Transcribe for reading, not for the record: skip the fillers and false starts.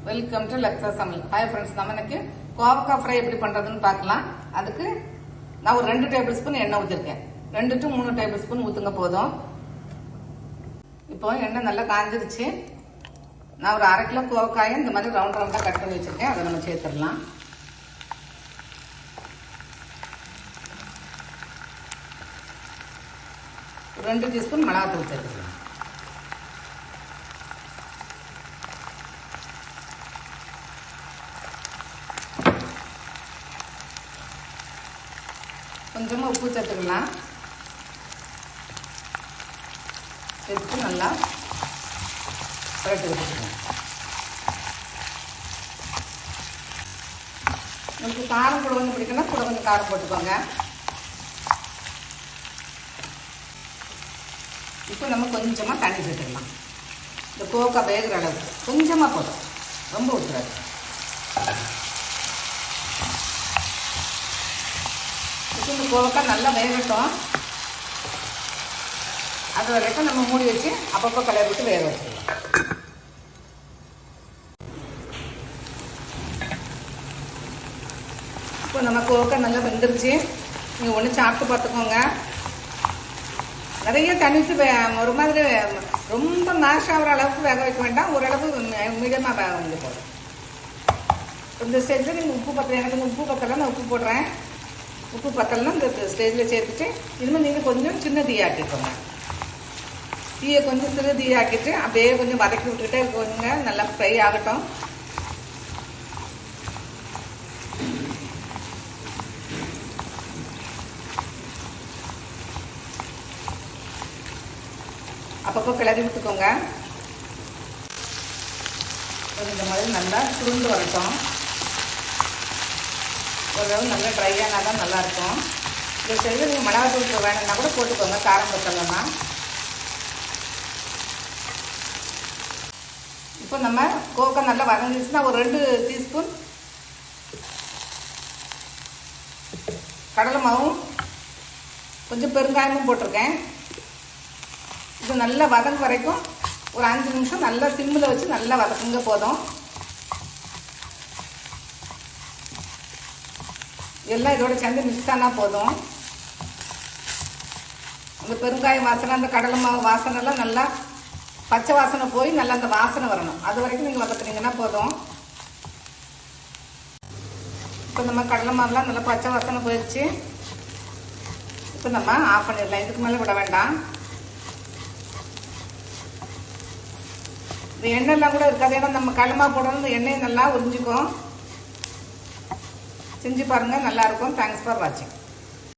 Welcome to லக்ஸா சமையல். Hi friends, நம்ம இன்னைக்கு கோவக்காய் ஃப்ரை எப்படி பண்றதுன்னு பார்க்கலாம். அதுக்கு நான் ஒரு 2 டேபிள் ஸ்பூன் எண்ணெய் ஊற்றிருக்கேன். 2 to 3 டேபிள் ஸ்பூன் ஊற்றுங்க போதும். இப்போ எண்ணெய் நல்லா காஞ்சிருச்சு. நான் ஒரு 1/2 கிலோ கோவக்காயை இந்த மாதிரி ரவுண்ட் ரவுண்டாக கட் பண்ணி வச்சிருக்கேன். அதை நம்ம சேர்த்துடலாம். ஒரு 2 டீஸ்பூன் மிளகாத்தூள் சேர்த்துக்கலாம். கொஞ்சமாக உப்பு சேர்த்துக்கலாம். சேர்த்து நல்லா புரட்டி வச்சுக்கலாம். உங்களுக்கு காரம் கூட கொஞ்சம் பிடிக்குன்னா கூட கொஞ்சம் காரம் போட்டுக்கோங்க. இப்போ நம்ம கொஞ்சமாக தண்ணி சேர்த்துக்கலாம். இந்த கோவக்காய் வேகிற அளவுக்கு கொஞ்சமாக போதும், ரொம்ப ஊற்றுறாது. இந்த கோவக்காய் நல்லா வேகட்டும். அது வரைக்கும் நம்ம மூடி வச்சு அப்பப்போ கலர் விட்டு வேக வச்சுக்கலாம். இப்போ நம்ம கோவக்காய் நல்லா வெந்துருச்சு. நீங்கள் ஒன்று சாப்பிட்டு பார்த்துக்கோங்க. நிறைய தண்ணிச்சு ஒரு மாதிரி ரொம்ப மேஷ் ஆகிற அளவுக்கு வேக வைக்க வேண்டாம். ஓரளவு மீடியமாக வேக வந்து போதும். இந்த ஸ்டேஜில் நீங்கள் உப்பு பத்தல, எனக்கு உப்பு பத்தலை, நான் உப்பு போடுறேன். உப்பு பத்தலைன்னா இந்த ஸ்டேஜில் சேர்த்துட்டு இனிமேல் நீங்கள் கொஞ்சம் சின்ன தீயாக்கிக்கோங்க. தீயை கொஞ்சம் சிறு தீயாக்கிட்டு அப்படியே கொஞ்சம் வதக்கி விட்டுக்கிட்டே இருக்கோங்க. நல்லா ஃப்ரை ஆகட்டும். அப்பப்போ கிளறி விட்டுக்கோங்க. இந்த மாதிரி நல்லா சுருண்டு வரட்டும். ஓரளவு நல்லா ட்ரையானா தான் நல்லாயிருக்கும். இந்த சைடில் நீங்கள் மிளகாத்தூள் வேணும்னா கூட போட்டுக்கோங்க, காரம் பத்தலைன்னா. இப்போ நம்ம கோவக்காய் நல்லா வதங்கிடுச்சுன்னா ஒரு 2 டீஸ்பூன் கடலை மாவும் கொஞ்சம் பெருங்காயமும் போட்டிருக்கேன். இது நல்லா வதங்க வரைக்கும் ஒரு 5 நிமிஷம் நல்லா சிம்மில் வச்சு நல்லா வதக்குங்க போதும். எல்லாம் இதோட சேர்ந்து மிக்ஸ் ஆனால் போதும். அந்த பெருங்காயம் வாசனை, அந்த கடலை மாவு வாசனைலாம் நல்லா பச்சை வாசனை போய் நல்லா அந்த வாசனை வரணும். அது வரைக்கும் நீங்கள் வதக்குனீங்கன்னா போதும். இப்போ நம்ம கடலை மாவுலாம் நல்லா பச்சை வாசனை போயிடுச்சு. இப்போ நம்ம ஆஃப் பண்ணிடலாம். இதுக்கு மேலே விட வேண்டாம். இந்த எண்ணெய்லாம் கூட இருக்காது. ஏன்னா நம்ம கடலை மாவு போடணும், இந்த எண்ணெய் நல்லா உறிஞ்சிக்கும். செஞ்சு பாருங்கள், நல்லாயிருக்கும். தேங்க்ஸ் ஃபார் வாட்சிங்.